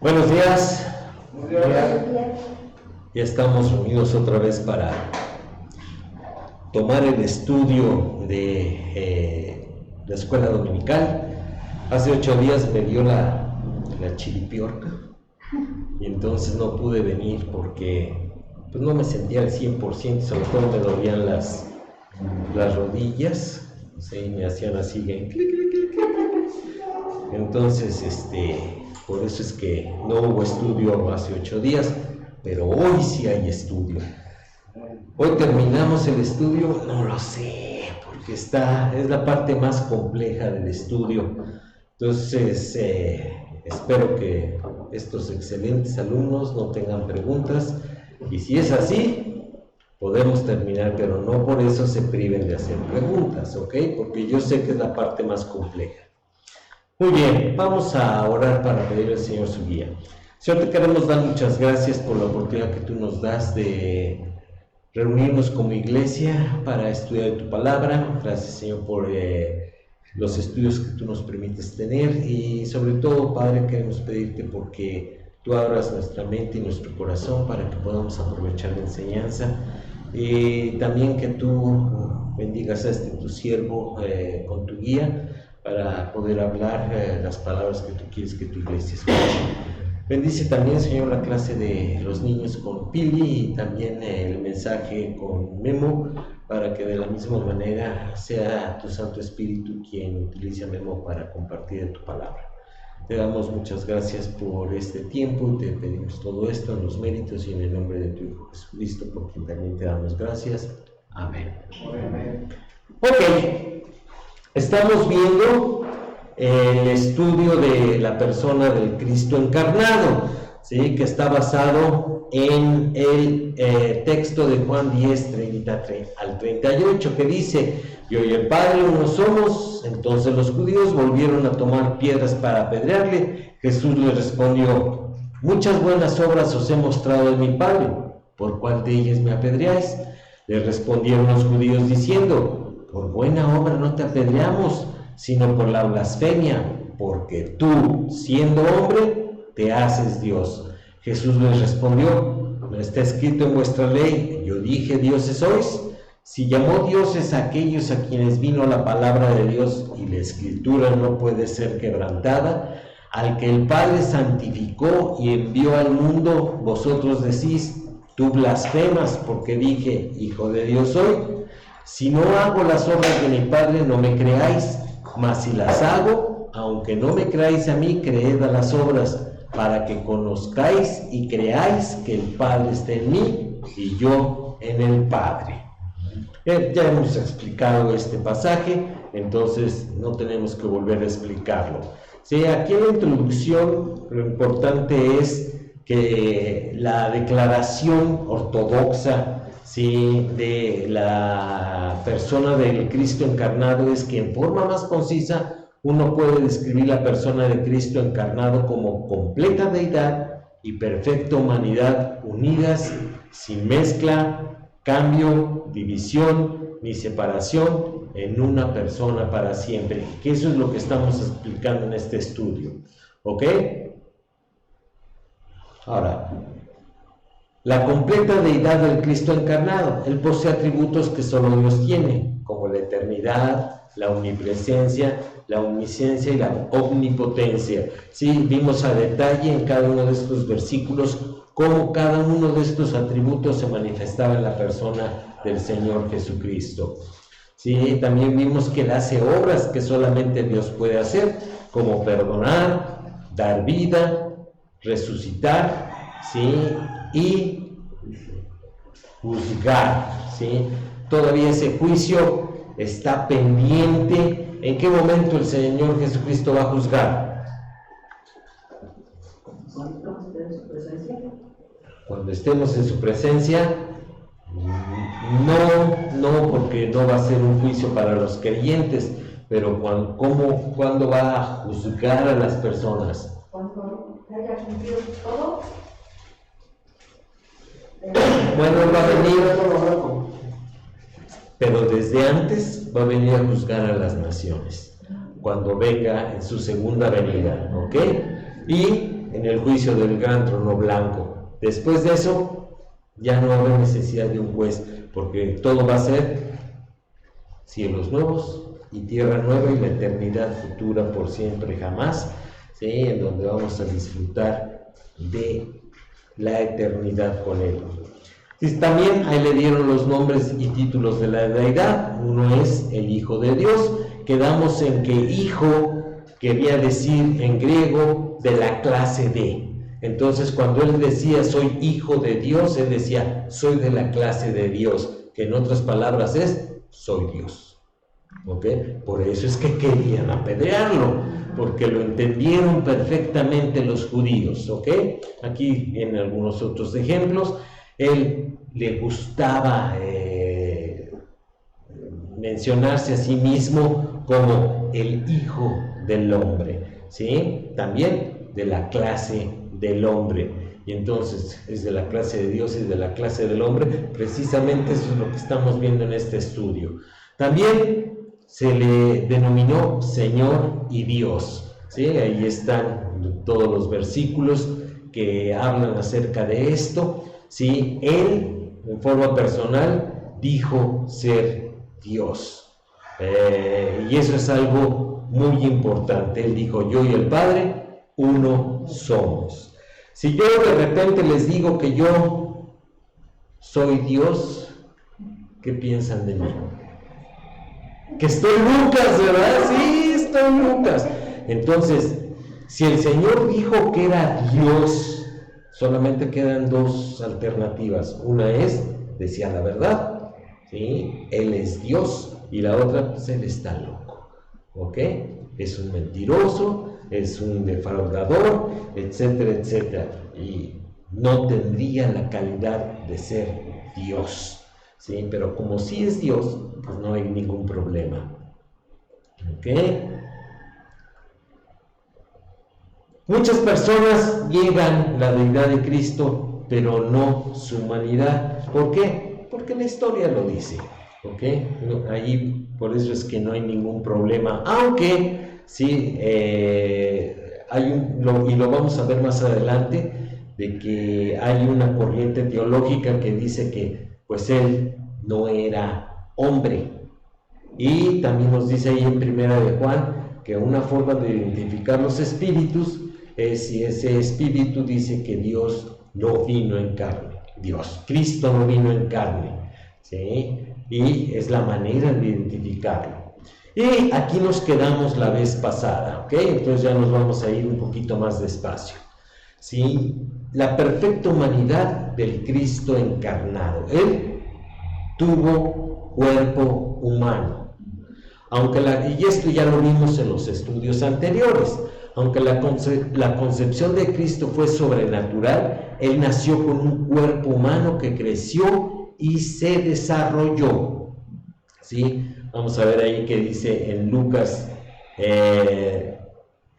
Buenos días. Ya estamos reunidos otra vez para tomar el estudio de la escuela dominical. Hace 8 días me dio la chiripiorca y entonces no pude venir porque pues, no me sentía al 100%, sobre todo me dolían las rodillas, ¿sí? Me hacían así, clic, clic, clic, clic. Entonces, por eso es que no hubo estudio hace 8 días, pero hoy sí hay estudio. Hoy terminamos el estudio, no lo sé, porque es la parte más compleja del estudio. Entonces, espero que estos excelentes alumnos no tengan preguntas, y si es así, podemos terminar, pero no por eso se priven de hacer preguntas, ¿ok? Porque yo sé que es la parte más compleja. Muy bien, vamos a orar para pedirle al Señor su guía. Señor, te queremos dar muchas gracias por la oportunidad que tú nos das de reunirnos como iglesia para estudiar tu palabra. Gracias, Señor, por los estudios que tú nos permites tener, y sobre todo, Padre, queremos pedirte porque tú abras nuestra mente y nuestro corazón para que podamos aprovechar la enseñanza, y también que tú bendigas a tu siervo con tu guía para poder hablar las palabras que tú quieres que tu iglesia escuche. Bendice también, Señor, la clase de los niños con Pili y también el mensaje con Memo, para que de la misma manera sea tu Santo Espíritu quien utilice a Memo para compartir tu palabra. Te damos muchas gracias por este tiempo, te pedimos todo esto en los méritos y en el nombre de tu Hijo Jesucristo, por quien también te damos gracias. Amén. Amén. Ok. Estamos viendo el estudio de la persona del Cristo encarnado, ¿sí? Que está basado en el texto de Juan 10, 30 al 38, que dice: yo y el Padre uno somos. Entonces los judíos volvieron a tomar piedras para apedrearle. Jesús les respondió: muchas buenas obras os he mostrado de mi Padre, ¿por cuál de ellas me apedreáis? Le respondieron los judíos diciendo: por buena obra no te apedreamos, sino por la blasfemia, porque tú, siendo hombre, te haces Dios. Jesús les respondió: no está escrito en vuestra ley, yo dije dioses sois. Si llamó dioses a aquellos a quienes vino la palabra de Dios, y la escritura no puede ser quebrantada, al que el Padre santificó y envió al mundo, vosotros decís: tú blasfemas, porque dije hijo de Dios soy. Si no hago las obras de mi Padre, no me creáis, mas si las hago, aunque no me creáis a mí, creed a las obras, para que conozcáis y creáis que el Padre está en mí y yo en el Padre. Ya hemos explicado este pasaje, entonces no tenemos que volver a explicarlo. Sí, aquí en la introducción lo importante es que la declaración ortodoxa, sí, de la persona del Cristo encarnado es que en forma más concisa uno puede describir la persona de Cristo encarnado como completa deidad y perfecta humanidad unidas, sin mezcla, cambio, división ni separación, en una persona para siempre. Que eso es lo que estamos explicando en este estudio. ¿Ok? Ahora, la completa deidad del Cristo encarnado. Él posee atributos que solo Dios tiene, como la eternidad, la omnipresencia, la omnisciencia y la omnipotencia. Sí, vimos a detalle en cada uno de estos versículos cómo cada uno de estos atributos se manifestaba en la persona del Señor Jesucristo. Sí, también vimos que Él hace obras que solamente Dios puede hacer, como perdonar, dar vida, resucitar, ¿sí? Y juzgar, ¿sí? Todavía ese juicio está pendiente. ¿En qué momento el Señor Jesucristo va a juzgar? Cuando estemos en su presencia. No, porque no va a ser un juicio para los creyentes, pero ¿cuándo va a juzgar a las personas? Cuando haya cumplido todo. Bueno, va a venir, pero desde antes va a venir a juzgar a las naciones, cuando venga en su segunda venida, ¿ok? Y en el juicio del gran trono blanco. Después de eso, ya no habrá necesidad de un juez, porque todo va a ser cielos nuevos y tierra nueva y la eternidad futura por siempre jamás, ¿sí? En donde vamos a disfrutar de la eternidad con Él. Y también ahí le dieron los nombres y títulos de la deidad. Uno es el Hijo de Dios. Quedamos en que hijo quería decir en griego de la clase de. Entonces cuando él decía soy hijo de Dios, él decía soy de la clase de Dios, que en otras palabras es soy Dios. ¿Ok? Por eso es que querían apedrearlo, porque lo entendieron perfectamente los judíos. ¿Ok? Aquí vienen algunos otros ejemplos. Él le gustaba mencionarse a sí mismo como el Hijo del Hombre, ¿sí? También de la clase del hombre. Y entonces es de la clase de Dios y de la clase del hombre. Precisamente eso es lo que estamos viendo en este estudio. También se le denominó Señor y Dios, ¿sí? Ahí están todos los versículos que hablan acerca de esto, ¿sí? Él, en forma personal, dijo ser Dios. Y eso es algo muy importante. Él dijo, yo y el Padre, uno somos. Si yo de repente les digo que yo soy Dios, ¿qué piensan de mí? Que estoy Lucas, ¿verdad? Sí, estoy Lucas. Entonces, si el Señor dijo que era Dios, solamente quedan dos alternativas. Una es decir la verdad, ¿sí? Él es Dios, y la otra, pues él está loco, ¿ok? Es un mentiroso, es un defraudador, etcétera, etcétera, y no tendría la calidad de ser Dios, ¿sí? Pero como sí es Dios, pues no hay ningún problema, ¿ok? Muchas personas niegan la deidad de Cristo, pero no su humanidad. ¿Por qué? Porque la historia lo dice, ¿ok? No, ahí por eso es que no hay ningún problema, aunque sí, y lo vamos a ver más adelante, de que hay una corriente teológica que dice que pues él no era hombre, y también nos dice ahí en Primera de Juan que una forma de identificar los espíritus es si ese espíritu dice que Dios no vino en carne, Cristo no vino en carne, ¿sí? Y es la manera de identificarlo. Y aquí nos quedamos la vez pasada, ¿ok? Entonces ya nos vamos a ir un poquito más despacio, ¿sí? La perfecta humanidad del Cristo encarnado. Él tuvo cuerpo humano, y esto ya lo vimos en los estudios anteriores. Aunque la concepción de Cristo fue sobrenatural, Él nació con un cuerpo humano que creció y se desarrolló, ¿sí? Vamos a ver ahí que dice en Lucas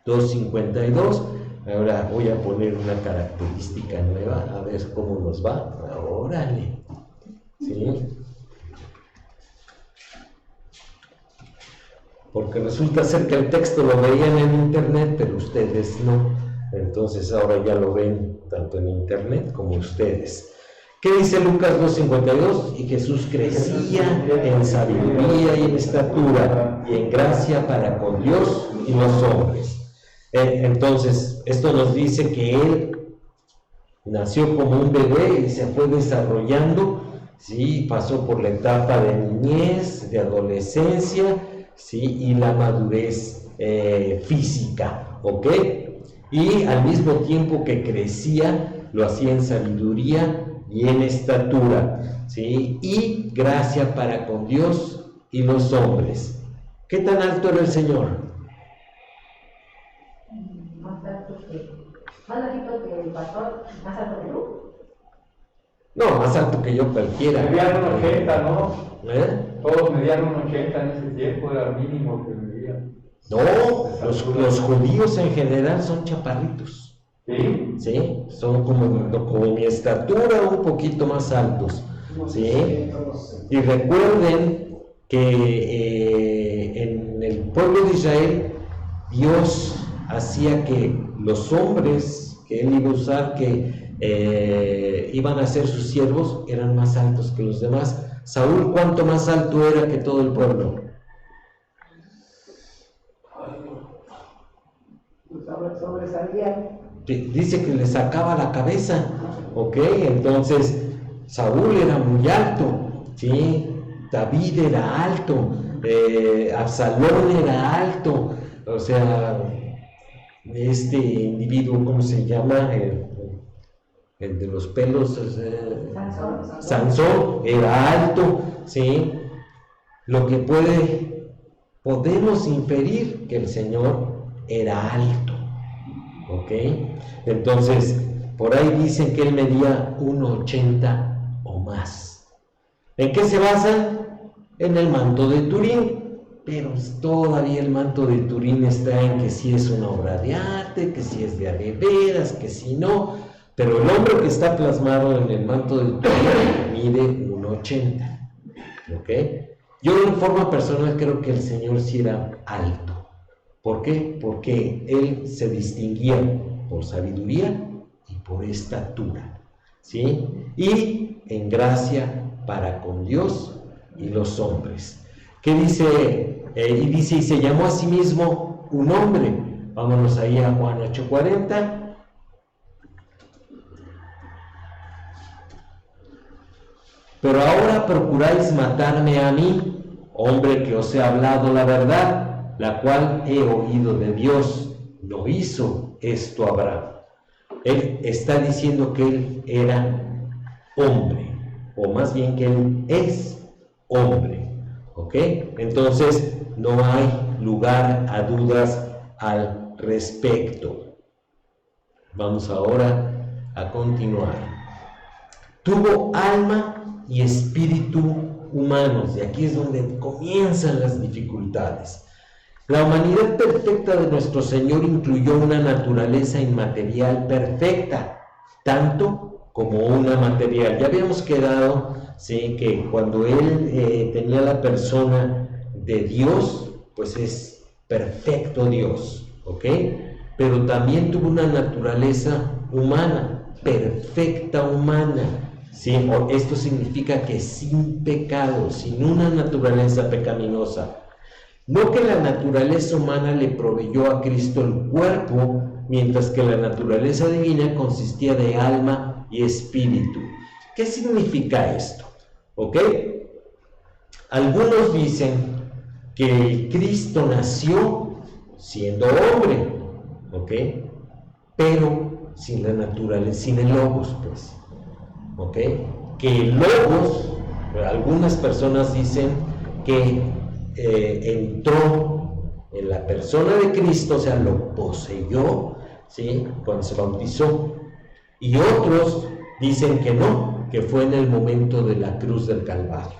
2:52. Ahora voy a poner una característica nueva, a ver cómo nos va. Órale, ¿sí? Porque resulta ser que el texto lo veían en internet, pero ustedes no. Entonces ahora ya lo ven tanto en internet como ustedes. ¿Qué dice Lucas 2:52? Y Jesús crecía en sabiduría y en estatura y en gracia para con Dios y los hombres. Entonces, esto nos dice que Él nació como un bebé y se fue desarrollando, ¿sí? Pasó por la etapa de niñez, de adolescencia, ¿sí? Y la madurez física, ¿ok? Y al mismo tiempo que crecía, lo hacía en sabiduría y en estatura, ¿sí? Y gracia para con Dios y los hombres. ¿Qué tan alto era el Señor? Más bajito que el pastor, más alto que tú. No, más alto que yo cualquiera. Medían un 80, ¿no? Todos medían un 80 en ese tiempo, era el mínimo que medían. No, los judíos en general son chaparritos. ¿Sí? ¿Sí? Son como mi estatura, un poquito más altos. ¿Sí? Y recuerden que en el pueblo de Israel, Dios hacía que los hombres que él iba a usar, que iban a ser sus siervos, eran más altos que los demás. Saúl, ¿cuánto más alto era que todo el pueblo? Sobresalía. Dice que le sacaba la cabeza, ¿ok? Entonces, Saúl era muy alto, ¿sí? David era alto, Absalón era alto, o sea, este individuo, ¿cómo se llama? El de los pelos, Sansón era alto, ¿sí? Lo que podemos inferir que el Señor era alto, ¿ok? Entonces, por ahí dicen que él medía 1,80 o más. ¿En qué se basan? En el manto de Turín, pero todavía el manto de Turín está en que si es una obra de arte, que si es de veras, que si no, pero el hombre que está plasmado en el manto de Turín mide 1,80, ¿ok? Yo en forma personal creo que el Señor sí era alto. ¿Por qué? Porque él se distinguía por sabiduría y por estatura, ¿sí? Y en gracia para con Dios y los hombres. ¿Qué dice? Y dice, y se llamó a sí mismo un hombre. Vámonos ahí a Juan 8:40. Pero ahora procuráis matarme a mí, hombre que os he hablado la verdad, la cual he oído de Dios. No hizo esto Abraham. Él está diciendo que él era hombre, o más bien que él es hombre, ¿ok? Entonces no hay lugar a dudas al respecto. Vamos ahora a continuar. Tuvo alma y espíritu humanos, y aquí es donde comienzan las dificultades. La humanidad perfecta de nuestro Señor incluyó una naturaleza inmaterial perfecta, tanto como una material. Ya habíamos quedado, ¿sí?, que cuando Él tenía la persona de Dios, pues es perfecto Dios, ¿ok? Pero también tuvo una naturaleza humana, perfecta humana, ¿sí? Esto significa que sin pecado, sin una naturaleza pecaminosa. No que la naturaleza humana le proveyó a Cristo el cuerpo, mientras que la naturaleza divina consistía de alma y espíritu. ¿Qué significa esto? ¿Ok? Algunos dicen que el Cristo nació siendo hombre, ¿ok? Pero sin la naturaleza, sin el logos, pues, ¿ok? Que el logos, algunas personas dicen que entró en la persona de Cristo, o sea, lo poseyó, ¿sí?, cuando se bautizó. Y otros dicen que no, que fue en el momento de la cruz del Calvario,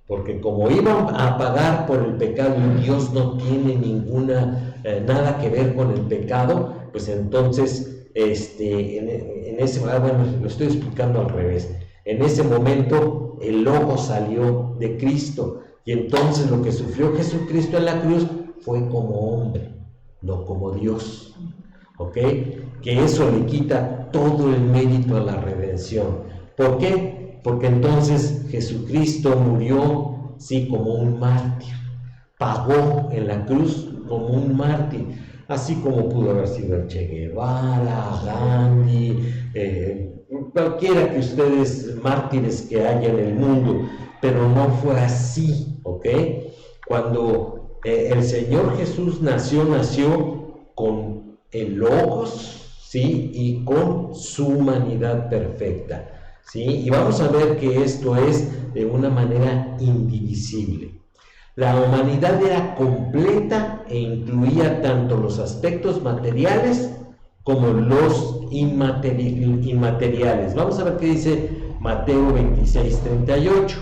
porque como iban a pagar por el pecado y Dios no tiene nada que ver con el pecado, pues entonces bueno, lo estoy explicando al revés. En ese momento el Logo salió de Cristo, y entonces lo que sufrió Jesucristo en la cruz fue como hombre, no como Dios, ¿ok? Que eso le quita todo el mérito a la redención. ¿Por qué? Porque entonces Jesucristo murió, sí, como un mártir, pagó en la cruz como un mártir, así como pudo haber sido el Che Guevara, Gandhi, cualquiera que ustedes, mártires que haya en el mundo, pero no fue así, ¿ok? Cuando el Señor Jesús nació con el Logos, ¿sí?, y con su humanidad perfecta, ¿sí? Y vamos a ver que esto es de una manera indivisible. La humanidad era completa e incluía tanto los aspectos materiales como los inmateriales. Vamos a ver qué dice Mateo 26:38.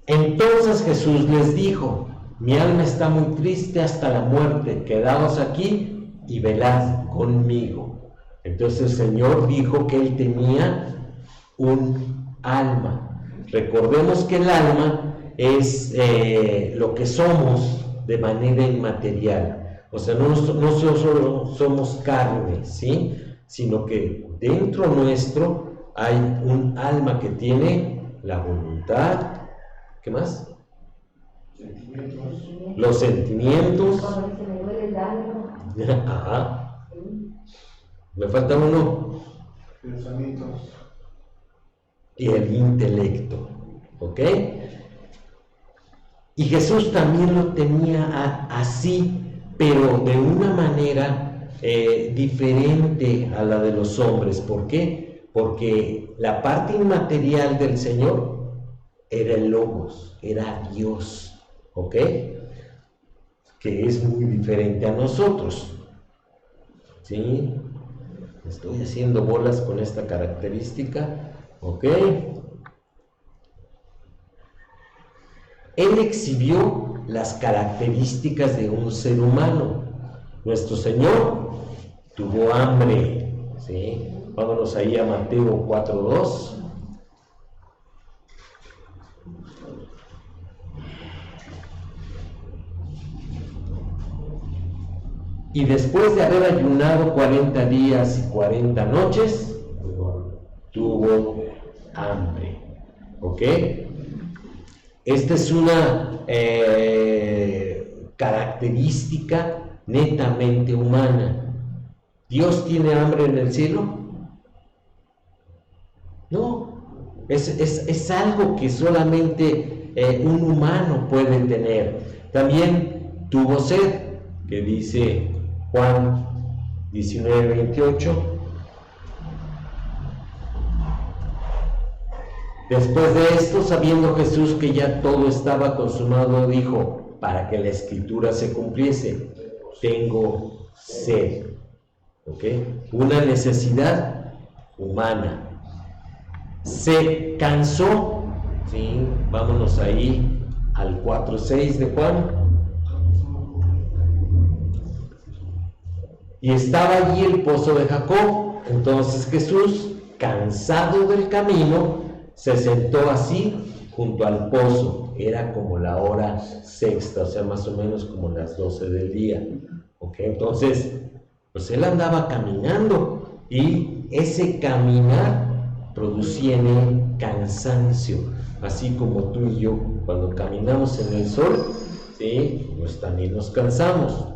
Entonces Jesús les dijo: mi alma está muy triste hasta la muerte, quedaos aquí y velad conmigo. Entonces el Señor dijo que Él tenía un alma. Recordemos que el alma es lo que somos de manera inmaterial. O sea, no solo somos carne, ¿sí? Sino que dentro nuestro hay un alma que tiene la voluntad, ¿qué más? Los sentimientos. Cuando se me duele el alma. Ajá. Me falta uno. Pensamientos. Y el intelecto, ¿ok? Y Jesús también lo tenía así, pero de una manera diferente a la de los hombres. ¿Por qué? Porque la parte inmaterial del Señor era el Logos, era Dios, ¿ok? Que es muy diferente a nosotros, ¿sí? Estoy haciendo bolas con esta característica, ¿ok? Él exhibió las características de un ser humano. Nuestro Señor tuvo hambre, ¿sí? Vámonos ahí a Mateo 4:2. Y después de haber ayunado 40 días y 40 noches, tuvo hambre, ¿ok? Esta es una característica netamente humana. ¿Dios tiene hambre en el cielo? No, es algo que solamente un humano puede tener. También tuvo sed, que dice Juan 19:28. Después de esto, sabiendo Jesús que ya todo estaba consumado, dijo, para que la escritura se cumpliese, tengo sed. ¿Ok? Una necesidad humana. Se cansó, ¿sí? Vámonos ahí al 4:6 de Juan. Y estaba allí el pozo de Jacob. Entonces Jesús, cansado del camino, se sentó así junto al pozo. Era como la hora sexta, o sea, más o menos como las 12 del día. ¿Ok? Entonces, pues él andaba caminando y ese caminar producía en él cansancio. Así como tú y yo, cuando caminamos en el sol, ¿sí? Pues también nos cansamos.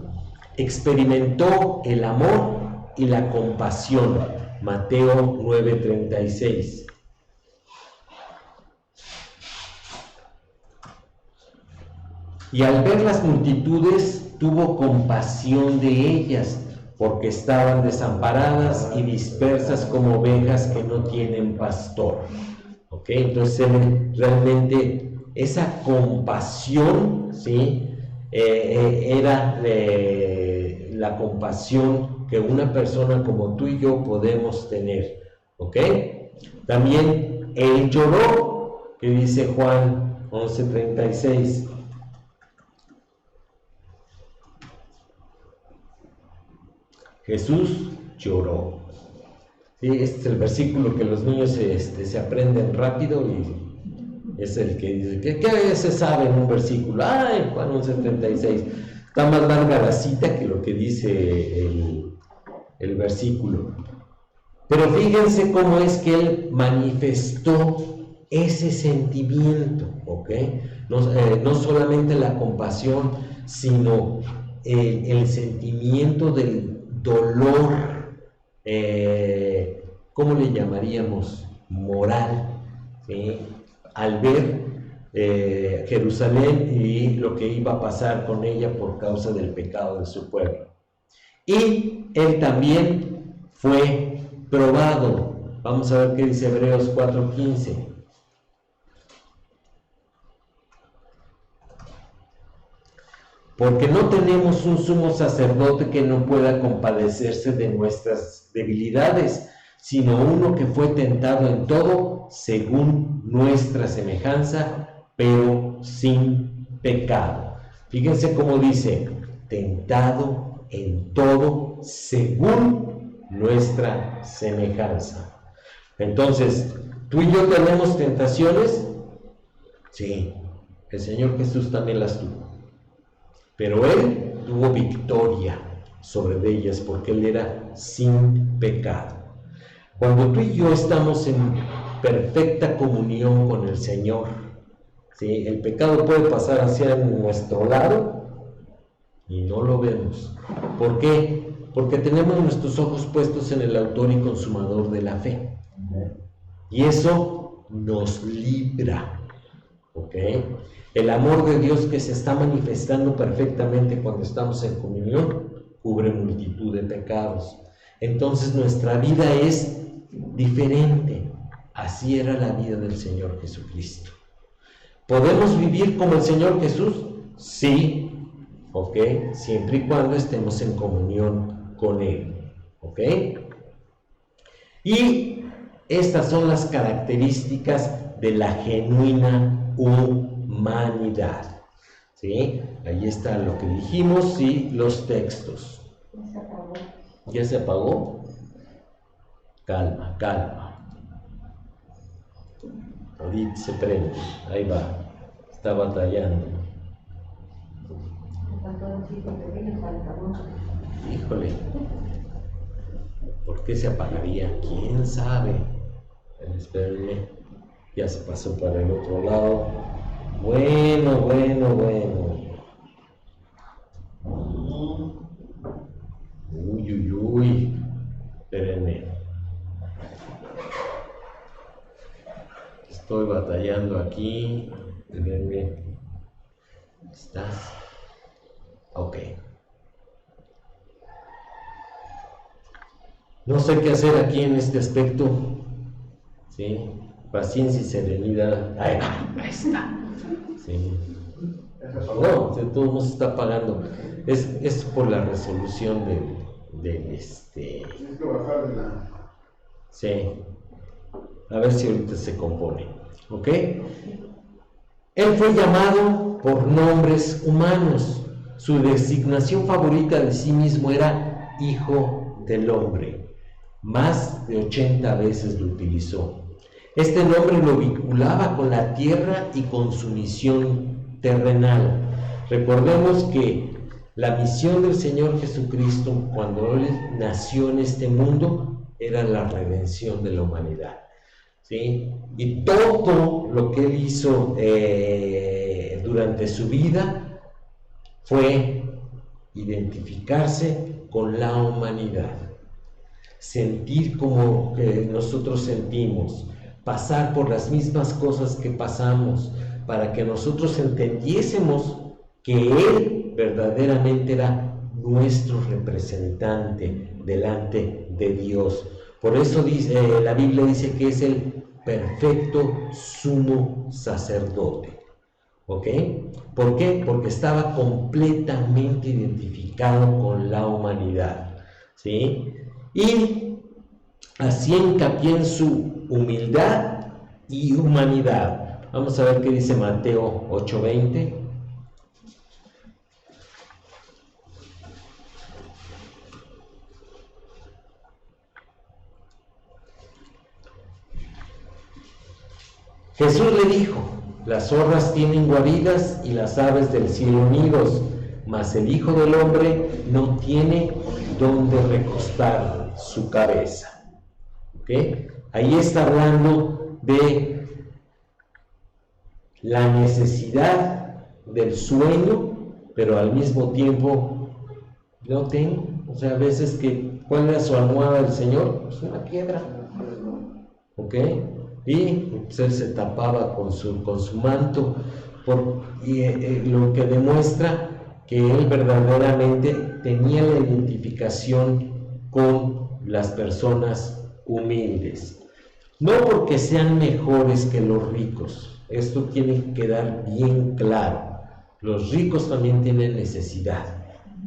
Experimentó el amor y la compasión. Mateo 9:36. Y al ver las multitudes, tuvo compasión de ellas, porque estaban desamparadas y dispersas como ovejas que no tienen pastor. ¿Ok? Entonces, realmente esa compasión, ¿sí? Era la compasión que una persona como tú y yo podemos tener. ¿Ok? También él lloró, que dice Juan 11:36. Jesús lloró. Sí, este es el versículo que los niños se aprenden rápido y es el que dice, ¿qué se sabe en un versículo? En Juan 11:36. Está más larga la cita que lo que dice el versículo. Pero fíjense cómo es que él manifestó ese sentimiento, ¿ok? No solamente la compasión, sino el sentimiento del dolor, ¿cómo le llamaríamos? Moral, ¿sí? Al ver Jerusalén y lo que iba a pasar con ella por causa del pecado de su pueblo. Y él también fue probado. Vamos a ver qué dice Hebreos 4:15. Porque no tenemos un sumo sacerdote que no pueda compadecerse de nuestras debilidades, sino uno que fue tentado en todo según nuestra semejanza, pero sin pecado. Fíjense cómo dice, tentado en todo según nuestra semejanza. Entonces, ¿tú y yo tenemos tentaciones? Sí. El Señor Jesús también las tuvo. Pero Él tuvo victoria sobre ellas porque Él era sin pecado. Cuando tú y yo estamos en perfecta comunión con el Señor, ¿sí? El pecado puede pasar hacia nuestro lado y no lo vemos. ¿Por qué? Porque tenemos nuestros ojos puestos en el autor y consumador de la fe. Y eso nos libra. ¿Ok? El amor de Dios que se está manifestando perfectamente cuando estamos en comunión cubre multitud de pecados. Entonces nuestra vida es diferente. Así era la vida del Señor Jesucristo. ¿Podemos vivir como el Señor Jesús? Sí, ¿ok? Siempre y cuando estemos en comunión con Él, ¿ok? Y estas son las características de la genuina humanidad, ¿sí? Ahí está lo que dijimos y los textos. ¿Ya se apagó? Calma, calma. Ahorita se prende, ahí va, está batallando. Híjole, ¿por qué se apagaría? ¿Quién sabe? Espérenme, ya se pasó para el otro lado. Bueno. Uy, espérenme. Estoy batallando aquí. Espérenme. ¿Estás? Ok. No sé qué hacer aquí en este aspecto. ¿Sí? Paciencia y serenidad. Ahí está. Sí. No, de todos modos está apagando. Es por la resolución del Tienes que bajar de la... Sí. A ver si ahorita se compone. ¿Ok? Él fue llamado por nombres humanos. Su designación favorita de sí mismo era Hijo del Hombre. Más de 80 veces lo utilizó. Este nombre lo vinculaba con la tierra y con su misión terrenal. Recordemos que la misión del Señor Jesucristo cuando Él nació en este mundo era la redención de la humanidad, ¿sí? Y todo lo que Él hizo durante su vida fue identificarse con la humanidad, sentir como que nosotros sentimos, pasar por las mismas cosas que pasamos, para que nosotros entendiésemos que Él verdaderamente era nuestro representante delante de Dios. Por eso dice, la Biblia dice que es el perfecto sumo sacerdote. ¿Ok? ¿Por qué? Porque estaba completamente identificado con la humanidad, ¿sí? Y hacía hincapié en su humildad y humanidad. Vamos a ver qué dice Mateo 8:20. Jesús le dijo: las zorras tienen guaridas y las aves del cielo nidos, mas el Hijo del Hombre no tiene donde recostar su cabeza. ¿Ok? Ahí está hablando de la necesidad del sueño, pero al mismo tiempo no tengo. O sea, a veces que, ¿cuál era su almohada del Señor? Pues una piedra. ¿Ok? Y pues él se tapaba con su manto, lo que demuestra que él verdaderamente tenía la identificación con las personas humildes. No porque sean mejores que los ricos, esto tiene que quedar bien claro. Los ricos también tienen necesidad,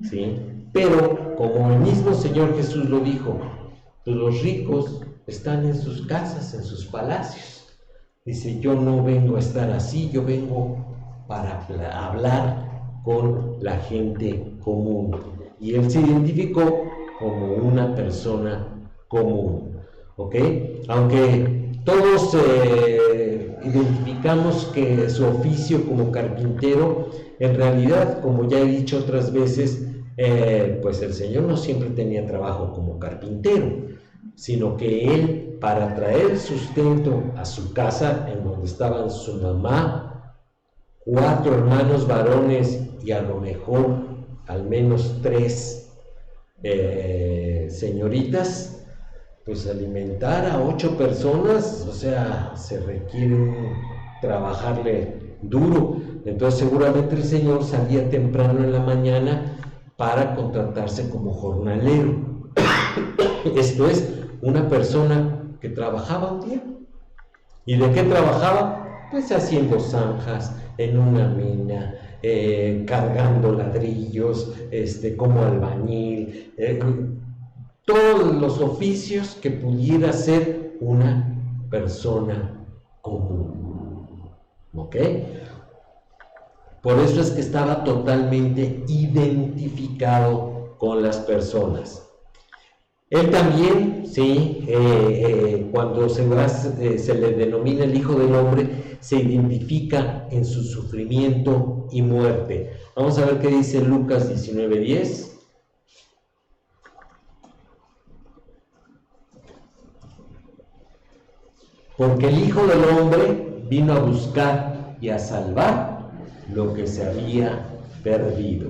¿sí? Pero como el mismo Señor Jesús lo dijo, pues los ricos están en sus casas, en sus palacios. Dice: yo no vengo a estar así, yo vengo para hablar con la gente común. Y él se identificó como una persona común, ¿ok? Aunque todos identificamos que su oficio como carpintero, en realidad, como ya he dicho otras veces, pues el Señor no siempre tenía trabajo como carpintero, sino que Él, para traer sustento a su casa, en donde estaban su mamá, 4 hermanos varones y a lo mejor al menos 3 señoritas, pues alimentar a 8 personas, o sea, se requiere trabajarle duro. Entonces seguramente el Señor salía temprano en la mañana para contratarse como jornalero. Esto es, una persona que trabajaba un día. ¿Y de qué trabajaba? Pues haciendo zanjas en una mina, cargando ladrillos, como albañil, todos los oficios que pudiera hacer una persona común. ¿Ok? Por eso es que estaba totalmente identificado con las personas. Él también, sí, cuando se le denomina el Hijo del Hombre, se identifica en su sufrimiento y muerte. Vamos a ver qué dice Lucas 19:10. Porque el Hijo del Hombre vino a buscar y a salvar lo que se había perdido.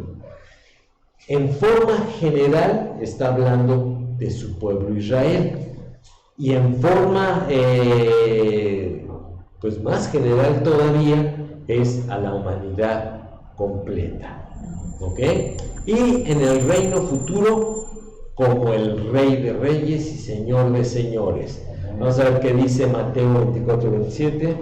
En forma general está hablando de su pueblo Israel, y en forma pues más general todavía es a la humanidad completa. ¿Ok? Y en el reino futuro como el Rey de Reyes y Señor de Señores. Vamos a ver qué dice Mateo 24:27.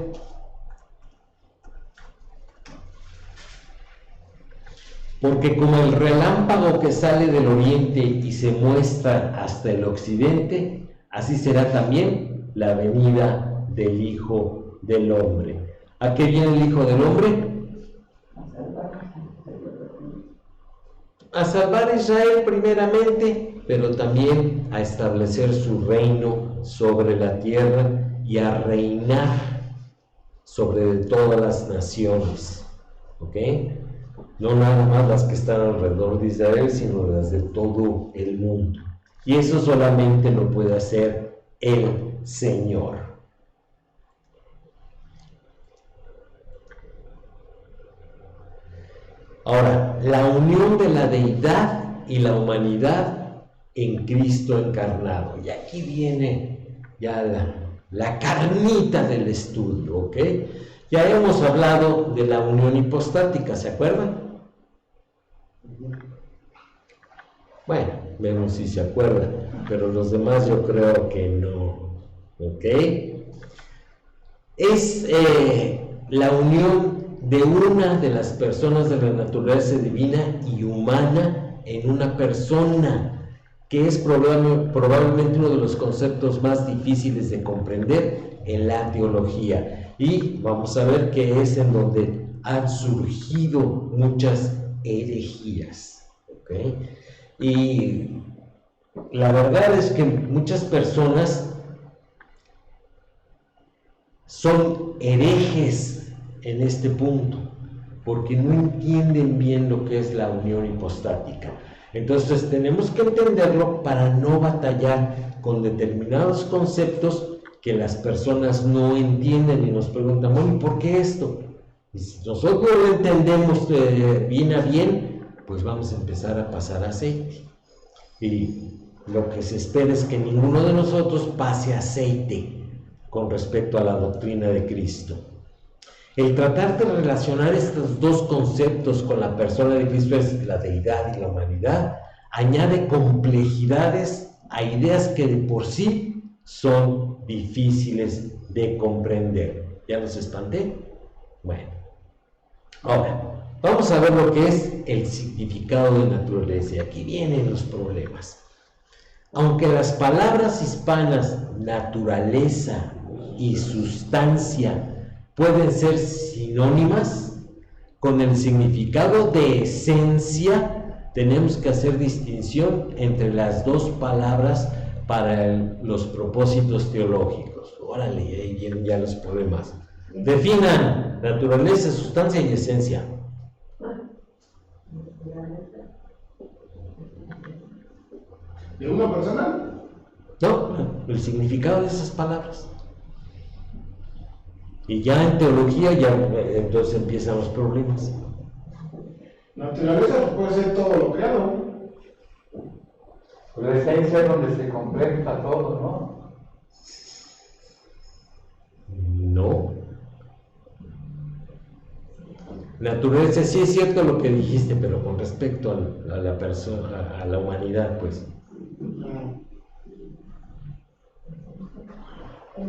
Porque como el relámpago que sale del oriente y se muestra hasta el occidente, así será también la venida del Hijo del Hombre. ¿A qué viene el Hijo del Hombre? A salvar a Israel primeramente, pero también a establecer su reino sobre la tierra y a reinar sobre todas las naciones. ¿Ok? No nada más las que están alrededor de Israel, sino las de todo el mundo. Y eso solamente lo puede hacer el Señor. Ahora, la unión de la deidad y la humanidad en Cristo encarnado. Y aquí viene ya la carnita del estudio, ¿ok? Ya hemos hablado de la unión hipostática, ¿se acuerdan? Bueno, vemos si se acuerdan, pero los demás yo creo que no, ¿ok? Es la unión de una de las personas de la naturaleza divina y humana en una persona, que es probablemente uno de los conceptos más difíciles de comprender en la teología. Y vamos a ver que es en donde han surgido muchas herejías, ¿ok? Y la verdad es que muchas personas son herejes en este punto, porque no entienden bien lo que es la unión hipostática. Entonces tenemos que entenderlo para no batallar con determinados conceptos que las personas no entienden y nos preguntan, bueno, ¿por qué esto? Y si nosotros lo entendemos bien a bien, pues vamos a empezar a pasar aceite. Y lo que se espera es que ninguno de nosotros pase aceite con respecto a la doctrina de Cristo. El tratar de relacionar estos dos conceptos con la persona de Cristo, es la deidad y la humanidad, añade complejidades a ideas que de por sí son difíciles de comprender. ¿Ya los espanté? Bueno, ahora vamos a ver lo que es el significado de naturaleza. Y aquí vienen los problemas. Aunque las palabras hispanas naturaleza y sustancia pueden ser sinónimas, con el significado de esencia tenemos que hacer distinción entre las dos palabras para los propósitos teológicos. órale, ahí vienen ya los problemas. Definan naturaleza, sustancia y esencia. ¿De una persona? No, el significado de esas palabras. Y ya en teología, ya entonces empiezan los problemas. Naturaleza puede ser todo lo creado. La esencia es donde se completa todo, ¿no? No. Naturaleza, sí es cierto lo que dijiste, pero con respecto a la persona, a la humanidad, pues.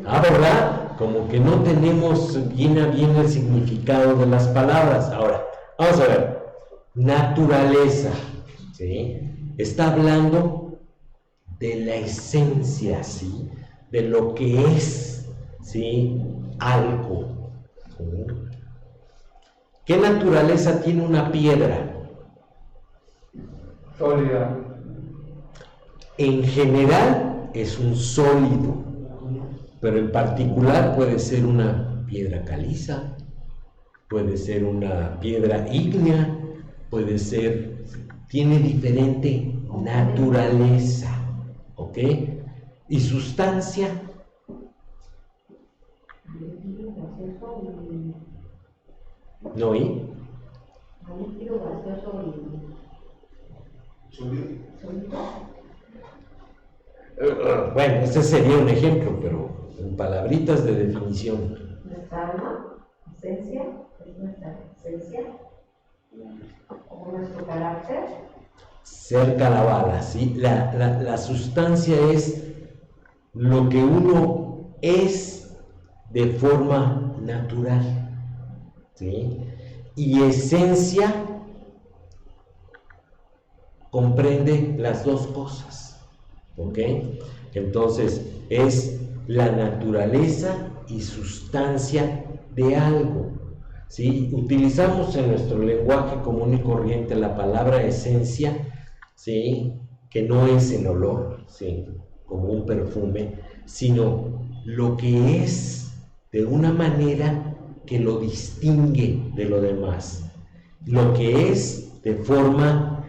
Ah, ¿verdad? Como que no tenemos bien a bien el significado de las palabras. Ahora, vamos a ver. Naturaleza, ¿sí? Está hablando de la esencia, ¿sí? De lo que es, ¿sí? Algo. ¿Sí? ¿Qué naturaleza tiene una piedra? Sólida. En general es un sólido, pero en particular puede ser una piedra caliza, puede ser una piedra ígnea, puede ser, tiene diferente naturaleza, ¿ok? Y sustancia. ¿No oí? Bueno, este sería un ejemplo, pero en palabritas de definición. Nuestra alma, esencia, es nuestra esencia, como nuestro carácter. Ser calabada, ¿sí? La sustancia es lo que uno es de forma natural, ¿sí? Y esencia comprende las dos cosas, ¿ok? Entonces, es la naturaleza y sustancia de algo, ¿sí? Utilizamos en nuestro lenguaje común y corriente la palabra esencia, ¿sí? Que no es el olor, ¿sí? Como un perfume, sino lo que es de una manera que lo distingue de lo demás, lo que es de forma,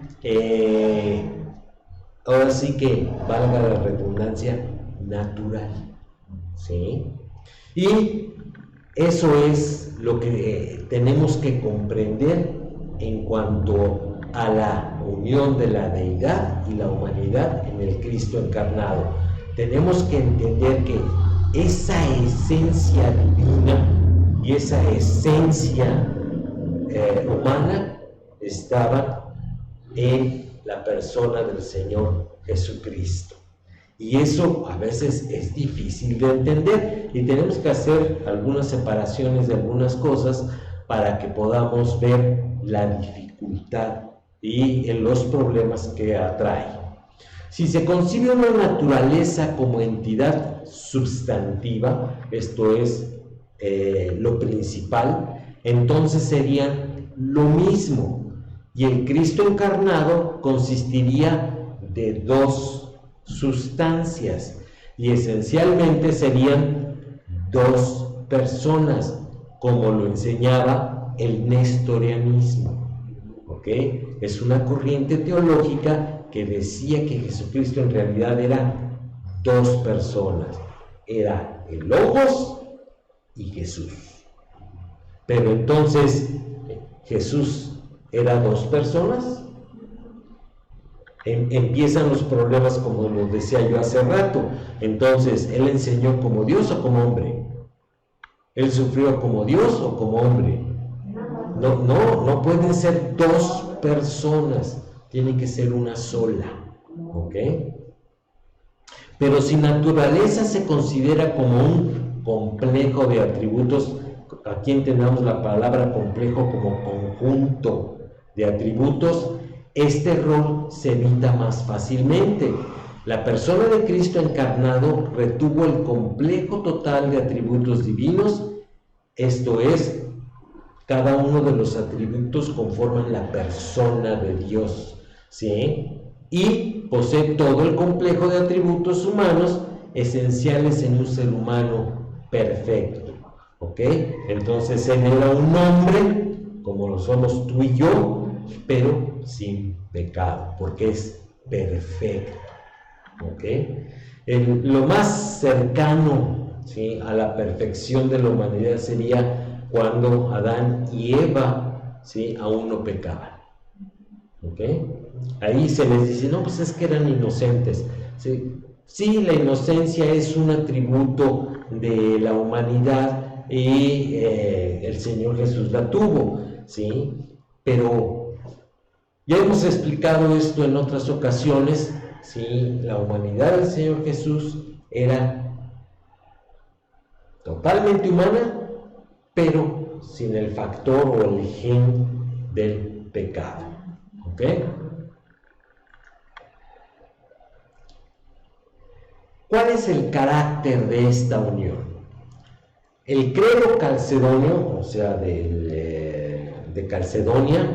ahora sí que valga la redundancia, natural, ¿sí? Y eso es lo que tenemos que comprender en cuanto a la unión de la deidad y la humanidad en el Cristo encarnado. Tenemos que entender que esa esencia divina y esa esencia humana estaba en la persona del Señor Jesucristo. Y eso a veces es difícil de entender y tenemos que hacer algunas separaciones de algunas cosas para que podamos ver la dificultad y los problemas que atrae. Si se concibe una naturaleza como entidad sustantiva, esto es lo principal, entonces serían lo mismo, y el Cristo encarnado consistiría de dos sustancias y esencialmente serían dos personas, como lo enseñaba el nestorianismo, ¿ok? Es una corriente teológica que decía que Jesucristo en realidad era dos personas, era el Logos y Jesús. Pero entonces, ¿Jesús era dos personas? Empiezan los problemas, como lo decía yo hace rato. Entonces, ¿Él enseñó como Dios o como hombre? ¿Él sufrió como Dios o como hombre? No pueden ser dos personas, tiene que ser una sola, ¿ok? Pero si naturaleza se considera como un complejo de atributos, aquí entendamos la palabra complejo como conjunto de atributos, este error se evita más fácilmente. La persona de Cristo encarnado retuvo el complejo total de atributos divinos, esto es, cada uno de los atributos conforman la persona de Dios, ¿sí? Y posee todo el complejo de atributos humanos esenciales en un ser humano perfecto, ¿ok? Entonces él era un hombre, como lo somos tú y yo, pero sin pecado, porque es perfecto, ¿ok? Lo más cercano, ¿sí?, a la perfección de la humanidad sería cuando Adán y Eva, ¿sí?, aún no pecaban, ¿ok? Ahí se les dice, no, pues es que eran inocentes, ¿sí? Sí, la inocencia es un atributo de la humanidad y el Señor Jesús la tuvo, ¿sí? Pero ya hemos explicado esto en otras ocasiones, ¿sí? La humanidad del Señor Jesús era totalmente humana, pero sin el factor o el gen del pecado, ¿ok? ¿Cuál es el carácter de esta unión? El credo calcedonio, o sea, de Calcedonia,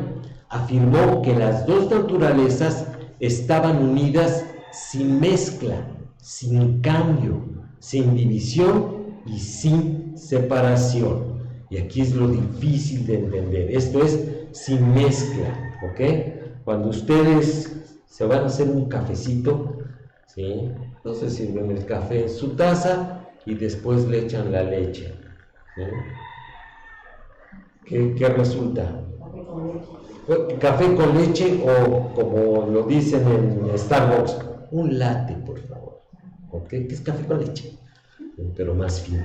afirmó que las dos naturalezas estaban unidas sin mezcla, sin cambio, sin división y sin separación. Y aquí es lo difícil de entender. Esto es sin mezcla, ¿ok? Cuando ustedes se van a hacer un cafecito, ¿sí?, entonces sirven el café en su taza y después le echan la leche, ¿sí? ¿Qué resulta? Café con leche, o como lo dicen en Starbucks, un latte, por favor, ¿ok? ¿Qué es café con leche? Pero más fino,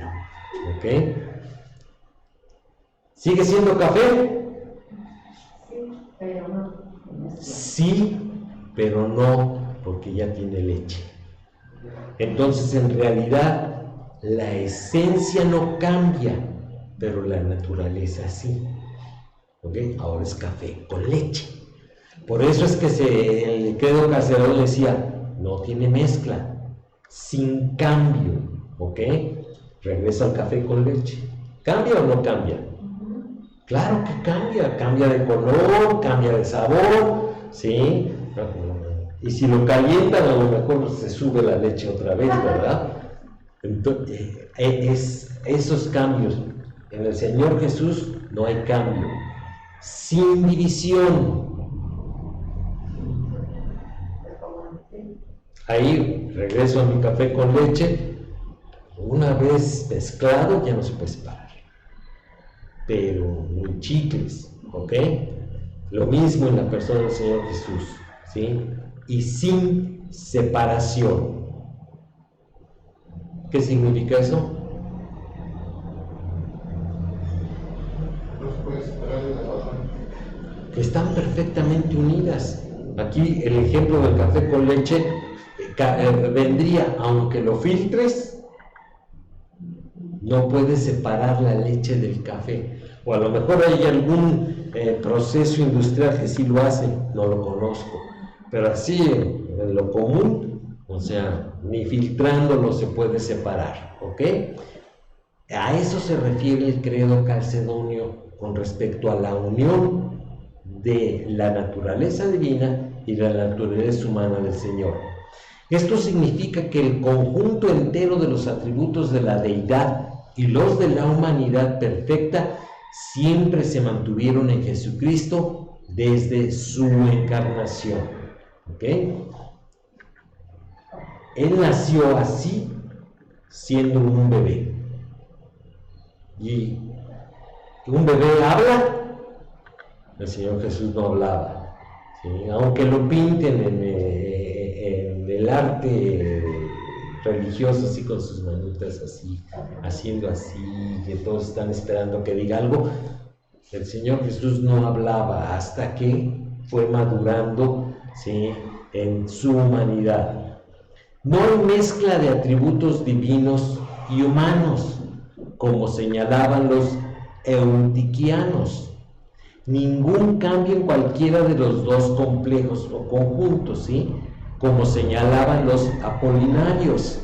¿ok? ¿Sigue siendo café? Sí, pero no. Sí, pero no, porque ya tiene leche. Entonces, en realidad, la esencia no cambia, pero la naturaleza sí. ¿Ok? Ahora es café con leche. Por eso es que el credo calcedonio decía, no tiene mezcla, sin cambio, ¿ok? Regresa al café con leche. ¿Cambia o no cambia? Claro que cambia de color, cambia de sabor, ¿sí? Y si lo calientan, a lo mejor se sube la leche otra vez, ¿verdad? Entonces, esos cambios. En el Señor Jesús no hay cambio, sin división. Ahí regreso a mi café con leche. Una vez mezclado ya no se puede separar, pero muy chicles, ¿ok? Lo mismo en la persona del Señor Jesús, ¿sí? Y sin separación. ¿Qué significa eso? No se puede separar de la otra. Que están perfectamente unidas. Aquí el ejemplo del café con leche vendría, aunque lo filtres, no puedes separar la leche del café. O a lo mejor hay algún proceso industrial que sí lo hace, no lo conozco. Pero así, en lo común, o sea, ni filtrándolo se puede separar, ¿ok? A eso se refiere el credo calcedonio con respecto a la unión de la naturaleza divina y la naturaleza humana del Señor. Esto significa que el conjunto entero de los atributos de la deidad y los de la humanidad perfecta siempre se mantuvieron en Jesucristo desde su encarnación. ¿Ok? Él nació así, siendo un bebé. ¿Y un bebé habla? El Señor Jesús no hablaba, ¿sí? Aunque lo pinten en el arte religioso, así con sus manitas así, haciendo así, que todos están esperando que diga algo. El Señor Jesús no hablaba hasta que fue madurando, ¿sí?, en su humanidad. No hay mezcla de atributos divinos y humanos, como señalaban los eutiquianos. Ningún cambio en cualquiera de los dos complejos o conjuntos, ¿sí?, como señalaban los apolinarios.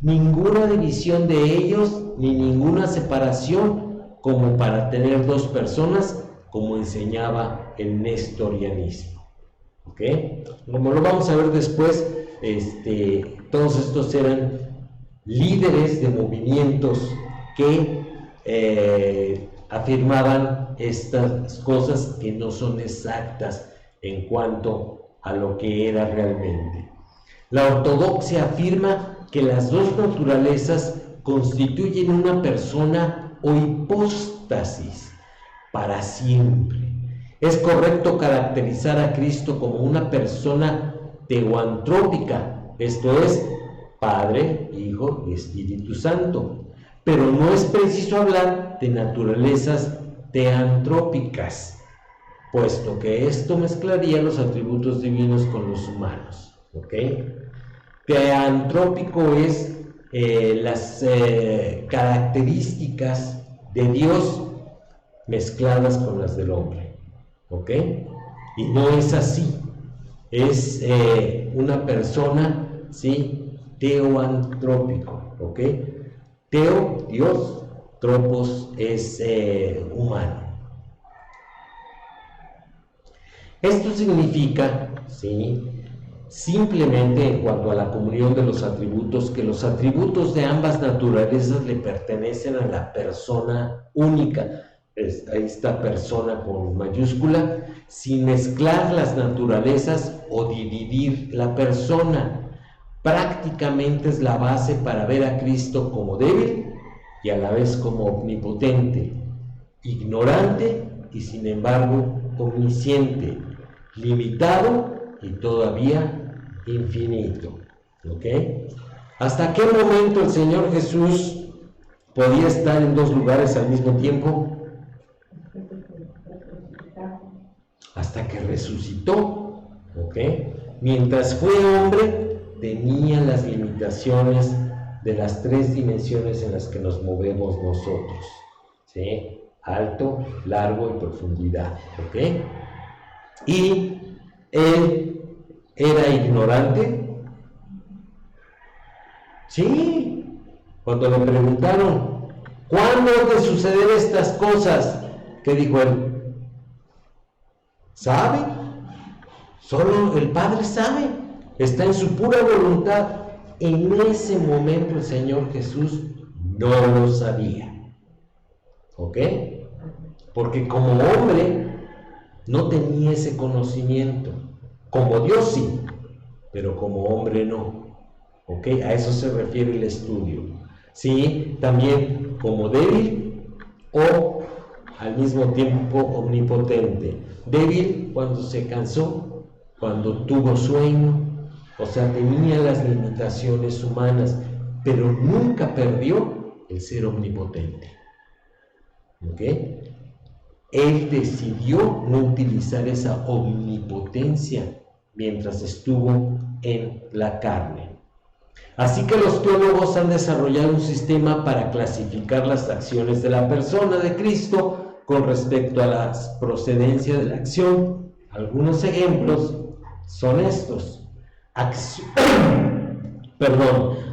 Ninguna división de ellos, ni ninguna separación, como para tener dos personas, como enseñaba el nestorianismo. ¿Ok? Como lo vamos a ver después, todos estos eran líderes de movimientos que afirmaban estas cosas que no son exactas en cuanto a lo que era realmente. La ortodoxia afirma que las dos naturalezas constituyen una persona o hipóstasis para siempre. Es correcto caracterizar a Cristo como una persona teoantrópica, esto es, Padre, Hijo y Espíritu Santo, pero no es preciso hablar de naturalezas teantrópicas, puesto que esto mezclaría los atributos divinos con los humanos. ¿Ok? Teantrópico es las características de Dios mezcladas con las del hombre. ¿Ok? Y no es así. Es una persona, ¿sí? Teoantrópico. ¿Ok? Teo, Dios, tropos es humano. Esto significa, ¿sí?, simplemente en cuanto a la comunión de los atributos, que los atributos de ambas naturalezas le pertenecen a la persona única. Ahí está persona con mayúscula, sin mezclar las naturalezas o dividir la persona. Prácticamente es la base para ver a Cristo como débil y a la vez como omnipotente, ignorante y sin embargo omnisciente, limitado y todavía infinito. ¿Ok? ¿Hasta qué momento el Señor Jesús podía estar en dos lugares al mismo tiempo? Hasta que resucitó. ¿Ok? Mientras fue hombre, tenía las limitaciones de las tres dimensiones en las que nos movemos nosotros. ¿Sí? Alto, largo y profundidad. ¿Ok? Y él era ignorante. Sí, cuando le preguntaron ¿cuándo han de suceder estas cosas?, ¿qué dijo él? ¿Sabe? Solo el Padre sabe, está en su pura voluntad. En ese momento el Señor Jesús no lo sabía. ¿Ok? Porque como hombre no tenía ese conocimiento. Como Dios sí, pero como hombre no. ¿Ok? A eso se refiere el estudio. Sí, también como débil o al mismo tiempo omnipotente. Débil cuando se cansó, cuando tuvo sueño, o sea, tenía las limitaciones humanas, pero nunca perdió el ser omnipotente. ¿Ok? Él decidió no utilizar esa omnipotencia mientras estuvo en la carne. Así que los teólogos han desarrollado un sistema para clasificar las acciones de la persona de Cristo con respecto a la procedencia de la acción. Algunos ejemplos son estos.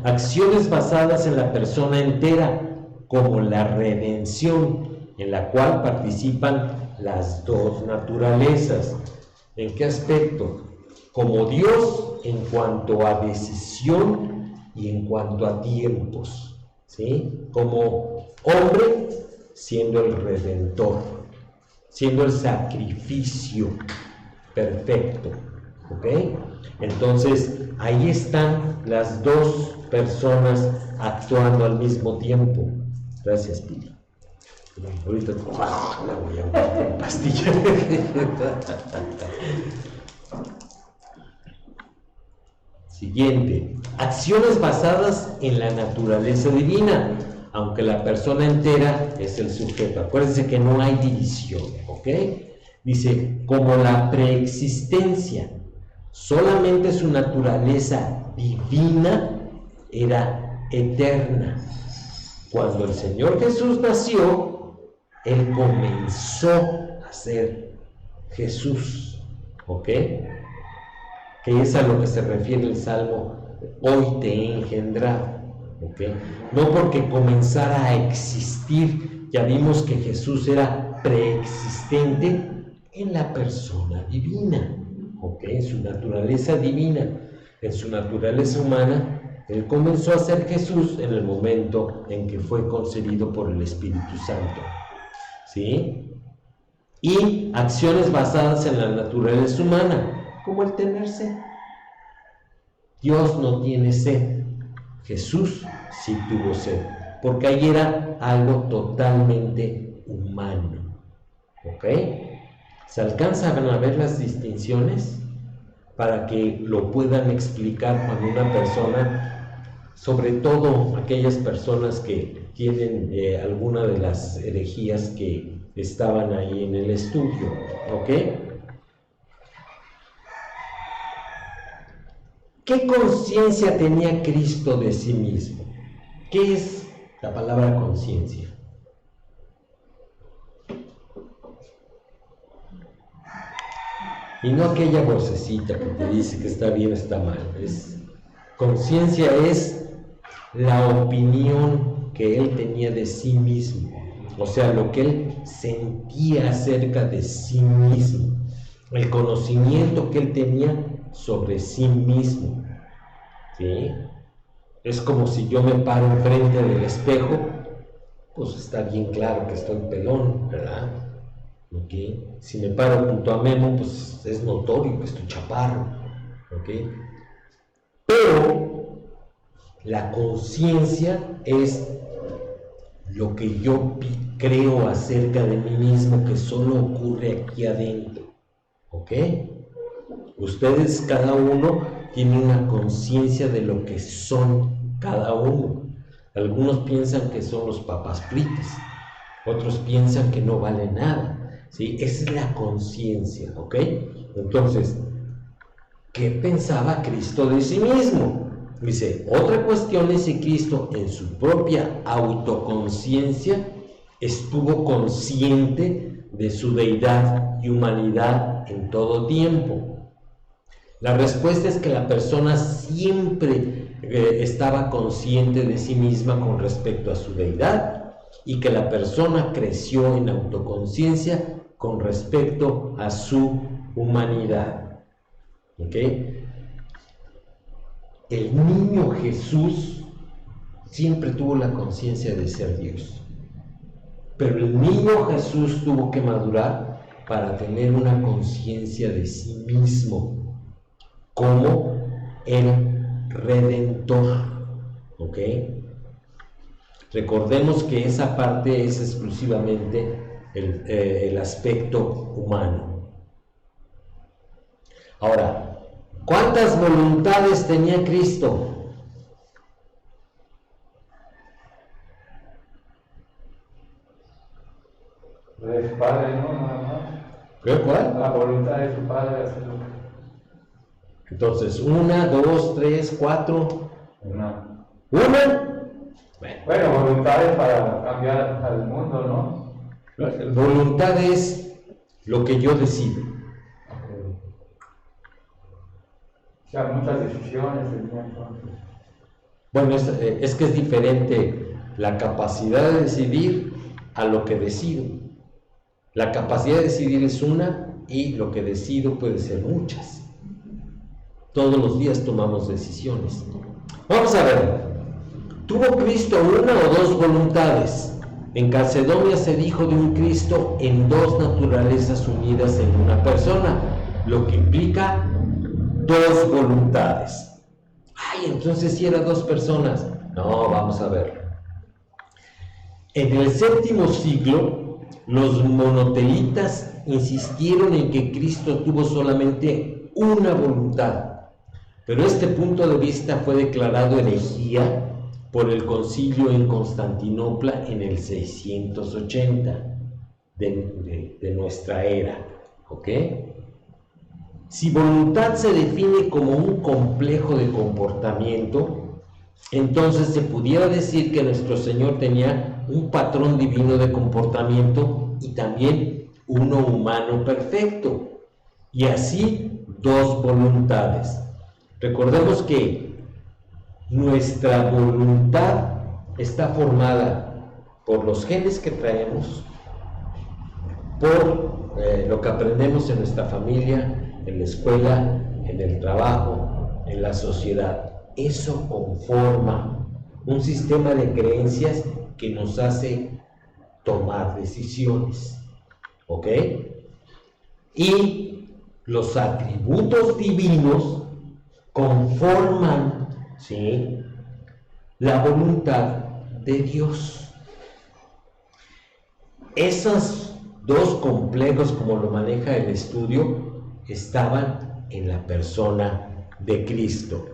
Acciones basadas en la persona entera, como la redención, en la cual participan las dos naturalezas. ¿En qué aspecto? Como Dios en cuanto a decisión y en cuanto a tiempos, ¿sí? Como hombre siendo el redentor, siendo el sacrificio perfecto. ¿Ok? Entonces ahí están las dos personas actuando al mismo tiempo. Gracias, Pili. Ahorita la voy a poner en pastilla. Siguiente. Acciones basadas en la naturaleza divina, aunque la persona entera es el sujeto. Acuérdense que no hay división. ¿Ok? Dice, como la preexistencia, solamente su naturaleza divina era eterna. Cuando el Señor Jesús nació, Él comenzó a ser Jesús. ¿Ok? Que es a lo que se refiere el Salmo, hoy te he engendrado. ¿Ok? No porque comenzara a existir, ya vimos que Jesús era preexistente en la persona divina. ¿Ok? En su naturaleza divina. En su naturaleza humana Él comenzó a ser Jesús en el momento en que fue concebido por el Espíritu Santo, ¿sí? Y acciones basadas en la naturaleza humana, como el tener sed. Dios no tiene sed, Jesús sí tuvo sed, porque ahí era algo totalmente humano, ¿ok? ¿Se alcanzan a ver las distinciones? Para que lo puedan explicar cuando una persona, sobre todo aquellas personas que tienen alguna de las herejías que estaban ahí en el estudio, ¿ok? ¿Qué conciencia tenía Cristo de sí mismo? ¿Qué es la palabra conciencia? Y no aquella vocecita que te dice que está bien o está mal. Conciencia es la opinión que él tenía de sí mismo, o sea, lo que él sentía acerca de sí mismo, el conocimiento que él tenía sobre sí mismo, ¿sí? Es como si yo me paro enfrente del espejo, pues está bien claro que estoy pelón, ¿verdad? ¿Okay? Si me paro junto a Memo, pues es notorio que estoy chaparro, ¿okay? Pero la conciencia es lo que yo creo acerca de mí mismo, que solo ocurre aquí adentro, ¿ok? Ustedes, cada uno tiene una conciencia de lo que son cada uno. Algunos piensan que son los papas fritos, otros piensan que no vale nada. ¿Sí? Esa es la conciencia, ¿ok? Entonces, ¿qué pensaba Cristo de sí mismo? Dice, otra cuestión es si Cristo en su propia autoconciencia estuvo consciente de su deidad y humanidad en todo tiempo. La respuesta es que la persona siempre estaba consciente de sí misma con respecto a su deidad y que la persona creció en autoconciencia con respecto a su humanidad. ¿Ok? El niño Jesús siempre tuvo la conciencia de ser Dios, pero el niño Jesús tuvo que madurar para tener una conciencia de sí mismo como el Redentor. ¿Ok? Recordemos que esa parte es exclusivamente el aspecto humano. Ahora, ¿cuántas voluntades tenía Cristo? De su padre, ¿no? Nada más. ¿Qué? ¿Cuál? La voluntad de su padre hacerlo. Entonces, 1, 2, 3, 4. Una. ¿Una? Bueno, voluntades para cambiar al mundo, ¿no? Voluntad es lo que yo decido. O sea, muchas decisiones tenía entonces. Bueno, es que es diferente la capacidad de decidir a lo que decido. La capacidad de decidir es una y lo que decido puede ser muchas. Todos los días tomamos decisiones. Vamos a ver. ¿Tuvo Cristo una o dos voluntades? En Calcedonia se dijo de un Cristo en dos naturalezas unidas en una persona, lo que implica dos voluntades. Ay, entonces sí eran dos personas. No, vamos a ver. En el VII siglo, los monotelitas insistieron en que Cristo tuvo solamente una voluntad, pero este punto de vista fue declarado herejía por el concilio en Constantinopla en el 680 de nuestra era, ¿ok? Si voluntad se define como un complejo de comportamiento, entonces se pudiera decir que nuestro Señor tenía un patrón divino de comportamiento y también uno humano perfecto, y así dos voluntades. Recordemos que nuestra voluntad está formada por los genes que traemos, por lo que aprendemos en nuestra familia, en la escuela, en el trabajo, en la sociedad. eso conforma un sistema de creencias que nos hace tomar decisiones, ¿ok? Y los atributos divinos conforman, ¿sí?, la voluntad de Dios. Esos dos complejos, como lo maneja el estudio, estaban en la persona de Cristo.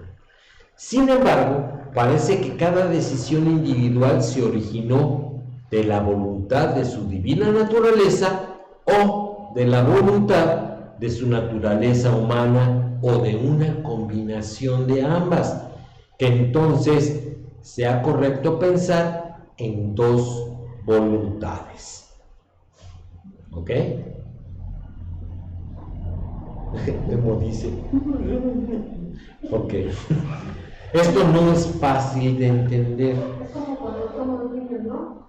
Sin embargo, parece que cada decisión individual se originó de la voluntad de su divina naturaleza o de la voluntad de su naturaleza humana o de una combinación de ambas, que entonces sea correcto pensar en dos voluntades. ¿Ok? Memo dice. Ok. Esto no es fácil de entender. Es como cuando somos niños, ¿no?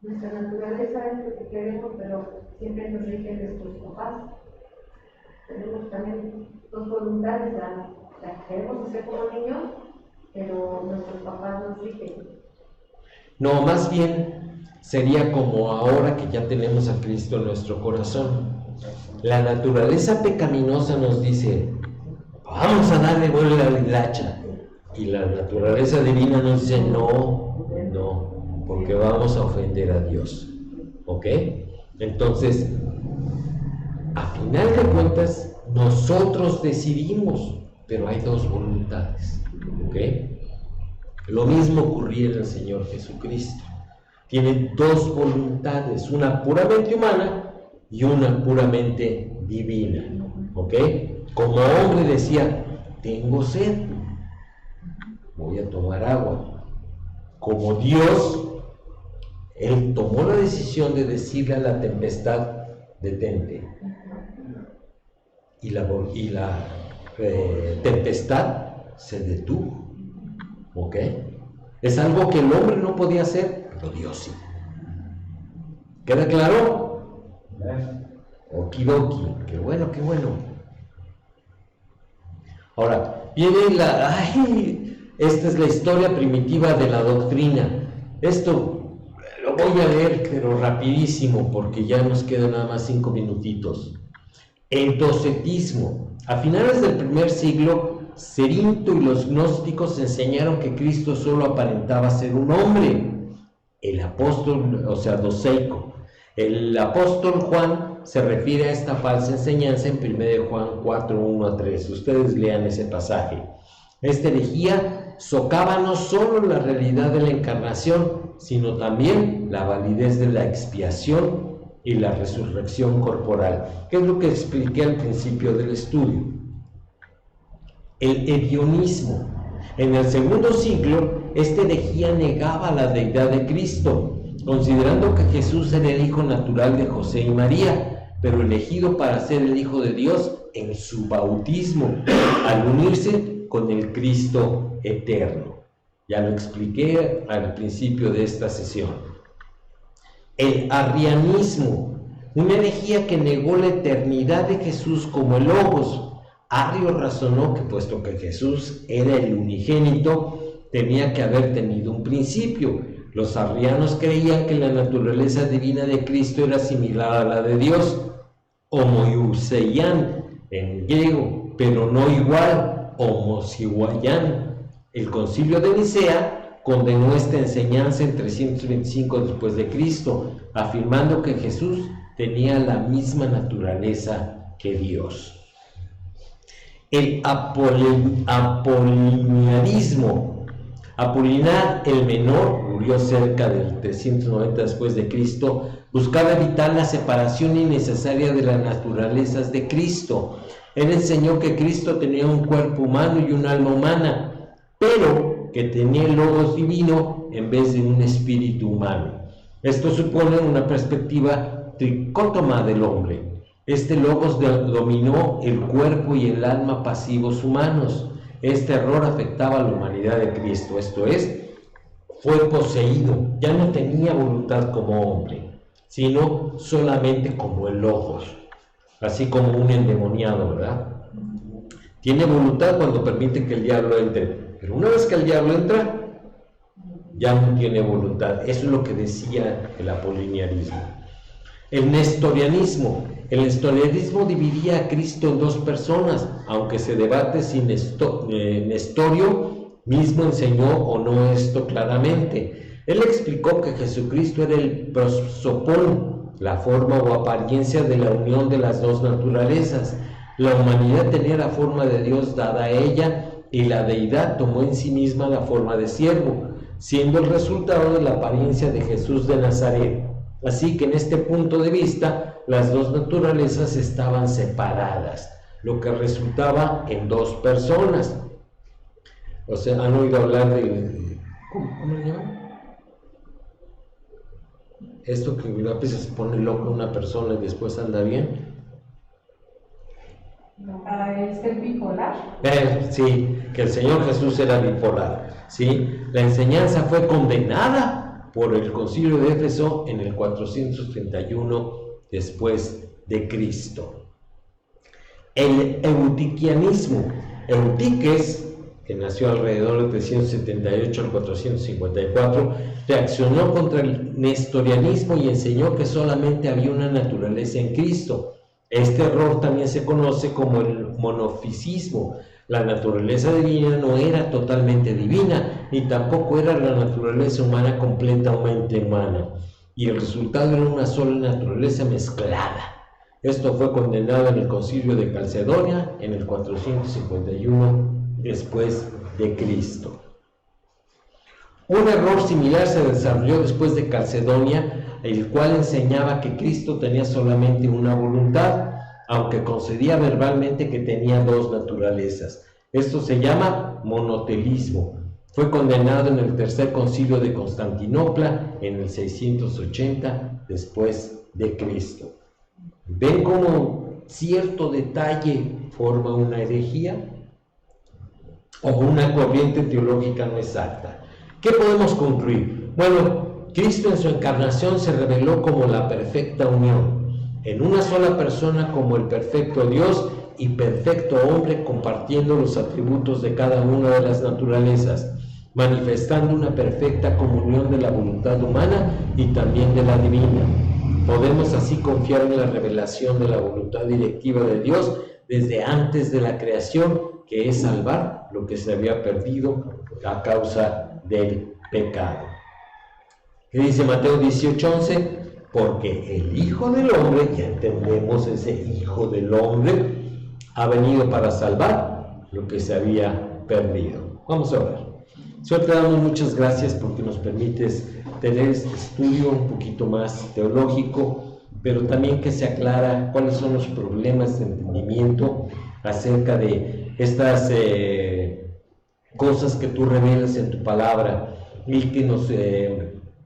Nuestra naturaleza es lo que queremos, pero siempre nos rigen nuestros papás. Tenemos también dos voluntades, la que queremos hacer como niños, pero nuestros papás nos rigen. No, más bien sería como ahora que ya tenemos a Cristo en nuestro corazón. La naturaleza pecaminosa nos dice, vamos a darle vuelta a la hilacha. Y la naturaleza divina nos dice, no, porque vamos a ofender a Dios. ¿Ok? Entonces, a final de cuentas, nosotros decidimos, pero hay dos voluntades. ¿Ok? Lo mismo ocurría en el Señor Jesucristo. Tiene dos voluntades, una puramente humana y una puramente divina. ¿Ok? Como hombre decía, tengo sed, voy a tomar agua. Como Dios, Él tomó la decisión de decirle a la tempestad, detente. Y la tempestad se detuvo. ¿Ok? Es algo que el hombre no podía hacer, pero Dios sí. ¿Queda claro? Okidoki. Qué bueno, qué bueno. Ahora, viene esta es la historia primitiva de la doctrina. Esto lo voy a leer, pero rapidísimo, porque ya nos quedan nada más 5 minutitos. El docetismo. A finales del primer siglo, Cerinto y los gnósticos enseñaron que Cristo solo aparentaba ser un hombre. El apóstol, doceico. El apóstol Juan se refiere a esta falsa enseñanza en 1 Juan 4, 1 a 3. Ustedes lean ese pasaje. Esta herejía socava no solo la realidad de la encarnación, sino también la validez de la expiación y la resurrección corporal, que es lo que expliqué al principio del estudio. El hedionismo. En el segundo siglo, esta herejía negaba la deidad de Cristo, considerando que Jesús era el hijo natural de José y María, pero elegido para ser el Hijo de Dios en su bautismo, al unirse con el Cristo eterno. Ya lo expliqué al principio de esta sesión. El arrianismo, una herejía que negó la eternidad de Jesús como el Logos. Arrio razonó que puesto que Jesús era el unigénito, tenía que haber tenido un principio. Los arrianos creían que la naturaleza divina de Cristo era similar a la de Dios, homoiousian en griego, pero no igual, homosiuaian. El Concilio de Nicea condenó esta enseñanza en 325 después de Cristo, afirmando que Jesús tenía la misma naturaleza que Dios. El apolinarismo. Apolinar el Menor murió cerca del 390 después de Cristo, buscaba evitar la separación innecesaria de las naturalezas de Cristo. Él enseñó que Cristo tenía un cuerpo humano y un alma humana, pero que tenía el Logos divino en vez de un espíritu humano. Esto supone una perspectiva tricótoma del hombre. Este Logos dominó el cuerpo y el alma pasivos humanos. Este error afectaba a la humanidad de Cristo, esto es, fue poseído, ya no tenía voluntad como hombre, sino solamente como el Logos, así como un endemoniado, ¿verdad? Tiene voluntad cuando permite que el diablo entre, pero una vez que el diablo entra, ya no tiene voluntad. Eso es lo que decía el apoliniarismo. El nestorianismo. El nestorianismo dividía a Cristo en dos personas, aunque se debate si Nestorio mismo enseñó o no esto claramente. Él explicó que Jesucristo era el prosopón, la forma o apariencia de la unión de las dos naturalezas. La humanidad tenía la forma de Dios dada a ella y la deidad tomó en sí misma la forma de siervo, siendo el resultado de la apariencia de Jesús de Nazaret. Así que en este punto de vista, las dos naturalezas estaban separadas, lo que resultaba en dos personas. O sea, ¿han oído hablar de... ¿Cómo le llaman? Esto que a veces se pone loco una persona y después anda bien. ¿Es el bipolar? Sí, que el Señor Jesús era bipolar. ¿Sí? La enseñanza fue condenada por el Concilio de Éfeso en el 431 después de Cristo. El eutiquianismo. Eutiques, que nació alrededor de 378 al 454, reaccionó contra el nestorianismo y enseñó que solamente había una naturaleza en Cristo. Este error también se conoce como el monofisismo. La naturaleza divina no era totalmente divina, ni tampoco era la naturaleza humana completamente humana, y el resultado era una sola naturaleza mezclada. Esto fue condenado en el Concilio de Calcedonia en el 451 después de Cristo. Un error similar se desarrolló después de Calcedonia, el cual enseñaba que Cristo tenía solamente una voluntad, aunque concedía verbalmente que tenía dos naturalezas. Esto se llama monotelismo. Fue condenado en el Tercer Concilio de Constantinopla en el 680 después de Cristo. ¿Ven cómo cierto detalle forma una herejía o una corriente teológica no exacta? ¿Qué podemos concluir? Bueno, Cristo en su encarnación se reveló como la perfecta unión, en una sola persona como el perfecto Dios y perfecto hombre, compartiendo los atributos de cada una de las naturalezas, manifestando una perfecta comunión de la voluntad humana y también de la divina. Podemos así confiar en la revelación de la voluntad directiva de Dios desde antes de la creación, que es salvar lo que se había perdido a causa del pecado. ¿Qué dice Mateo 18:11? Porque el Hijo del Hombre, ya entendemos ese Hijo del Hombre, ha venido para salvar lo que se había perdido. Vamos a orar. Señor, te damos muchas gracias porque nos permites tener este estudio un poquito más teológico, pero también que se aclara cuáles son los problemas de entendimiento acerca de estas cosas que tú revelas en tu palabra y que nos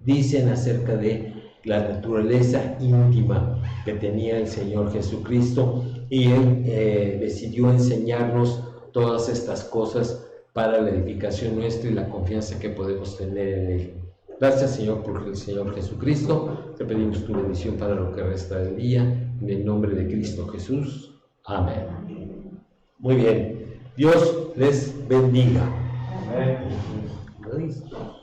dicen acerca de la naturaleza íntima que tenía el Señor Jesucristo, y Él decidió enseñarnos todas estas cosas para la edificación nuestra y la confianza que podemos tener en Él. Gracias, Señor, por el Señor Jesucristo. Te pedimos tu bendición para lo que resta del día, en el nombre de Cristo Jesús. Amén. Muy bien. Dios les bendiga. Amén. Listo.